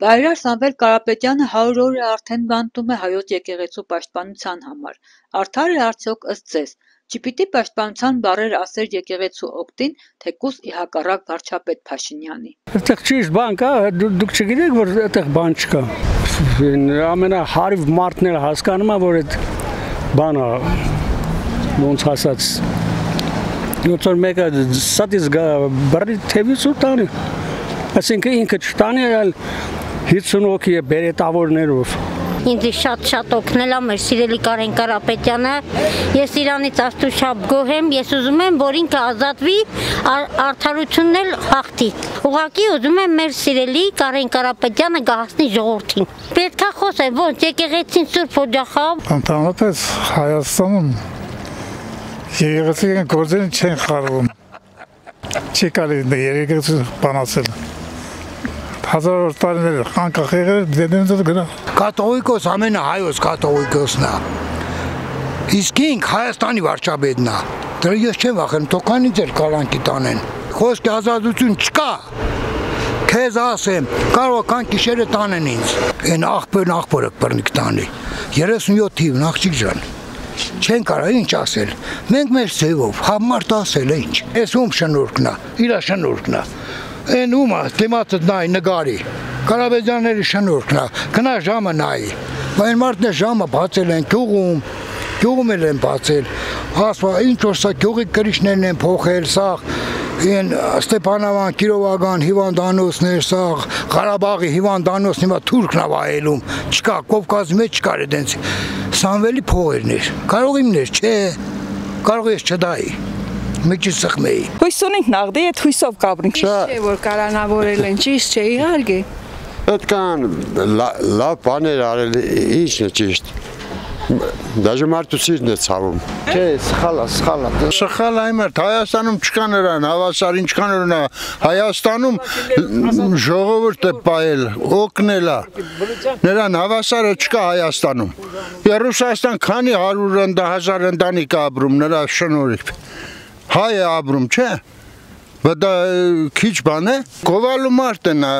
Բարերար Սամվել Կարապետյանը 100 օր է արդեն բանտում է հայոց եկեղեցու պաշտպանության համար։ Արդար է արդյոք ըստ ձեզ, չպիտի պաշտպանության բառեր ասեր եկեղեցու օգտին, թեկուզ ի հակառակ վարչապետ Փաշինյանի։ Այդտեղ ճիշտ բան կա, դուք չգիտեք, որ այդտեղ բան չկա։ Ամենահարիվ մարդն էլ հասկանում է, որ այդ բանը ոնց ասած ոնց որ մեկը սատից բռի թևից ու տանի։ Այսինքն ինքը չտանի, այլ 50 հոգի է բերետավորներով։ Ինձ շատ օգնել է մեր սիրելի Կարեն Կարապետյանը։ Ես իրանից աստուշապ գոհ եմ, ես ուզում եմ, որ ինքը ազատվի, արդարությունն էլ հաղթի։ Ուղղակի ուզում եմ մեր սիրելի Կարեն Կարապետյանը գահացնի ժողովրդին։ Պետք է խոսել, ոնց եկեղեցին Սուրբ Օջախով։ Ընդհանրապես Հայաստանում եկեղեցին գործերին չեն խառնում։ Չի կարելի եկեղեցու բանացել։ Հազար տարիներ անկախ եղել դեդենձը գնա։ Կաթողիկոս ամենը հայոց կաթողիկոսն է։ Իսկ ինք Հայաստանի վարչապետն է։ Դրա ես չեմ վախենում, թող քանի ձեր կալանքի տանեն։ Խոսքի ազատություն չկա։ Քեզ ասեմ, կարող կան գիշերը տանեն ինձ։ Այն աղբորը բռնիկ տանի։ 37 թիվ աղջիկ ջան։ Չեն կարող ինչ ասել։ Մենք մեր ձևով համարտ ասել է ինչ։ Այս ում շնորհքն է, իր շնորհքն է։ Այն ումա դիմացը նայ նգարի, Կարապետյանների շնորհքն է, գնա ժամը նայի, այն մարդն է ժամը բացել են գյուղում էլ են բացել, ասվա ինչ որ սա գյուղի կրիչներն են փոխել, սա են Ստեփանավան, Կիրովական հիվանդանոցներ, սա Ղարաբաղի հիվանդանոցն հիմա թուրքն է վայելում, չկա, Կովկասի մեջ չկար այդենց, Սամվելի փողերներ, կարող իմներ, չէ, կարող ես չդայի։ Մեջի սխմեի։ Հույս ունենք նաղդի այդ հույսով կապրենք։ Ճիշտ է, որ կարանավորել են, ճիշտ չէ, իհարկե։ Այդքան լավ բաներ արել, ինչն է ճիշտ։ Դաժե մարդու սիրտն է ցավում։ Չէ, սխալ է։ Սխալ այմերտ Հայաստանում չկա նրան, հավասար ինչքան օրինա Հայաստանում ժողովուրդ է պայել, օգնել է։ Նրան հավասարը չկա Հայաստանում։ Ռուսաստան քանի 100,000 ընտանիք ապրում նրա շնորհիվ։ Հայ է ապրում, չէ։ Դա քիչ բան է։ Գովալու մարդ է նա,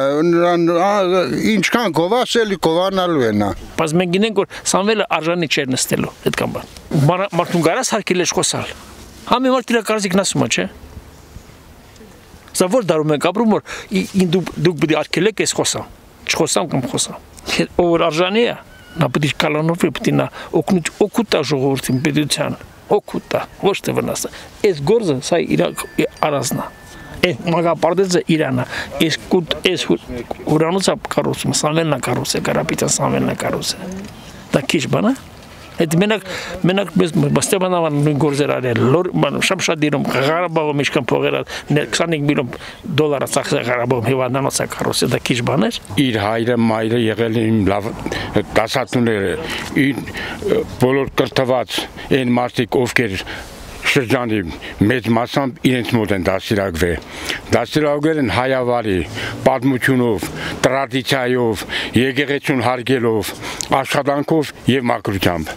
ինչքան գովասելի գովանալու է նա։ Բայց մենք գինենք, որ Սամվելը արժանի չէր նստելու այդքան բան։ Մարդուն կարաս հարկել է խոսալ։ Համի մարդ իր կարծիքն ասում է, չէ։ Սա որ դարում ենք ապրում, որ դուք պետք է արկելեք ես խոսամ։ Չխոսամ կամ խոսամ։ Ով որ արժանի է, նա պետք է կալանովի, պետք է նա օգուտ ժողովրդին պետության։ Օգուտա, ոչ թե վնասը։ Այս գործը սա իր առանձն է։ Այս մագապարտեզը Իրանն է։ Այս ուրանոցը կառուցում, Սամվելն է կառուցել, Կարապետյան Սամվելն է կառուցել։ Դա քիչ բան է։ Այդ մենակ Ստեփանավան նույն գործեր արել, շատ դիրում Ղարաբաղում ինչքան փողեր 25 միլիոն դոլար ծախսել Ղարաբաղում հիվանդանոցը կառուցել, դա քիչ բան էր։ Իր հայրը մայրը եղել են լավ դասատուները, իր բոլոր կրթված այն մարդիկ ովքեր շրջանի մեծ մասամբ իրենց մոտ են դաստիարակվել են հայավարի, պատմությունով, տրադիցիայով, եկեղեցուն հարգելով, աշխատանքով եւ մաքրությամբ։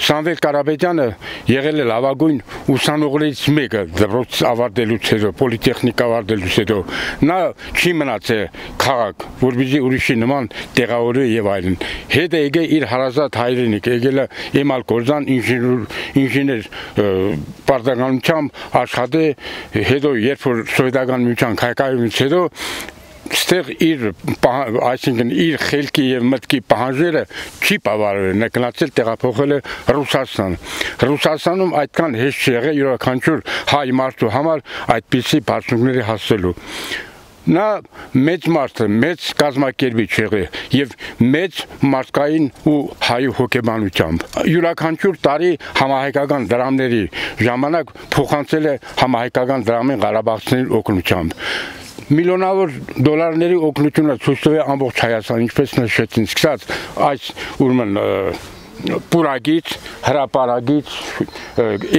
Սամվել Կարապետյանը եղել է լավագույն ուսանողներից մեկը դպրոց ավարտելուց հետո, պոլիտեխնիկ ավարտելուց հետո։ Նա չի մնացել քաղաք, որպեսզի ուրիշի նման տեղավորի եւ այլն։ Հետ է եկել իր հարազատ հայրենիք, եկել է Էմալ Կորզան ինժեներ պարտականությամբ աշխատել, հետո երբ որ սովետական միության քայքայումից հետո ստեղ այսինքն իր խելքի եւ մտքի պահանջները չի բավարարել, նա գնացել տեղափոխել է Ռուսաստան։ Ռուսաստանում այդքան հեշտ չի եղել յուրաքանչյուր հայ մարդու համար այդպիսի բարձունքների հասնելու։ Նա մեծ մարդ է, մեծ կազմակերպիչ եղել եւ մեծ մարդկային ու հայ հոգեբանությամբ։ Յուրաքանչյուր տարի համահայկական դրամների ժամանակ փոխանցել է համահայկական դրամին Ղարաբաղցիների օգնությամբ։ Միլիոնավոր դոլարների օգնությունը ցույց տվել ամբողջ Հայաստան, ինչպես նշեցին, սկսած այս ուրեմն Պուրագից, Հրապարակից,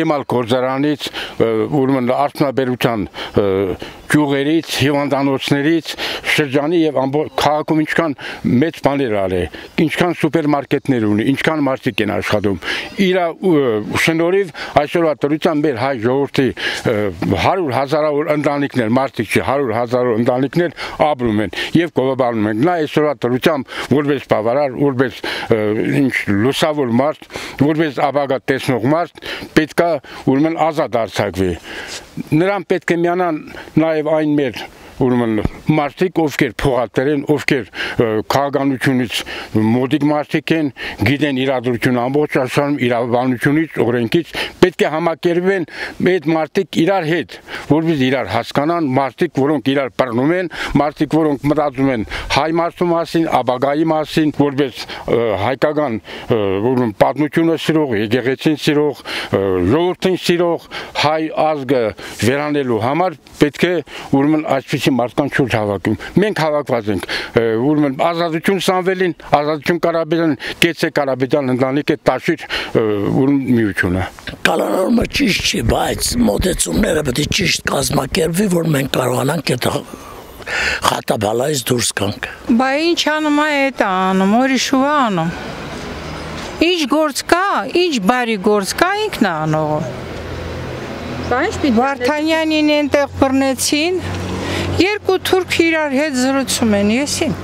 Էմալ Կորզարանից, ուրեմն արդյունաբերության գյուղերից, հիվանդանոցներից, շրջանի եւ ամբողջ քաղաքում ինչքան մեծ բաներ արել, ինչքան սուպերմարկետներ ունի, ինչքան մարդիկ են աշխատում։ Իր շնորհիվ այսօրվա դրությամբ մեր հայ ժողովրդի 100 հազարավոր ընտանիքներ, մարդիկ չի 100 հազարավոր ընտանիքներ ապրում են եւ գովաբանում են։ Նա այսօրվա դրությամբ որպես բավարար, որպես ինչ լուսավոր մարդ, որպես ապագա տեսնող մարդ պետքա ուրեմն ազատ արձակվի։ Նրան պետք է միանան նաև այն մեր ուրեմն մարդիկ, ովքեր փողատեր են, ովքեր քաղաքականությունից մոտիկ մարդիկ են, գիտեն իրադրությունը ամբողջ աշխարհում, իրավաբանությունից, օրենքից, պետք է համակերպվեն այդ մարդիկ իրար հետ, որովհետեւ իրար հասկանան, մարդիկ, որոնք իրար բռնում են, մարդիկ, որոնք մտածում են հայ մարդու մասին, ապագայի մասին, որպես հայկական ուրեմն պատմությունը սիրող, եկեղեցին սիրող, ժողովրդին սիրող հայ ազգը վերանելու համար պետք է ուրեմն այսպիսի մարդկանց շուրջ հավաքում։ Մենք հավաքված ենք, ուրեմն ազատություն Սամվելին, ազատություն Կարապետյանին, Գեցե Կարապետյան ընտանիքը տաշիր ուրեմն միությունը։ Կալանավորումը ճիշտ չի, բայց մոտեցումները պետք է ճիշտ կազմակերպվի, որ մենք կարողանանք այդ խատաբալայից դուրս գանք։ Բա ինչ անում է այդ անում, ուրիշ ու անում։ Ինչ գործ կա, ինչ բարի գործ կա, ինքն է անողը։ Վարդանյանին այնտեղ բռնեցին, երկու թուրք իրար հետ զրուցում են, եսին։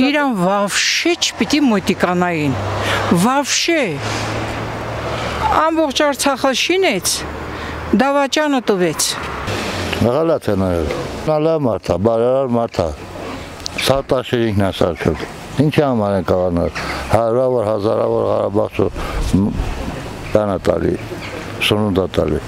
Իրան վավշե չպիտի մոտիկանային, վավշե։ Ամբողջ Արցախը շինեց, դավաճանը տվեց։ Մեղալատ է նայել, նալա մարդա, բարարար մարդա, սատաշիր ինքն է սարքել, ինչի համար են կաղանել, հարյուրավոր, հազարավոր Ղարաբաղցու բանա տալի, սնունդա տալի։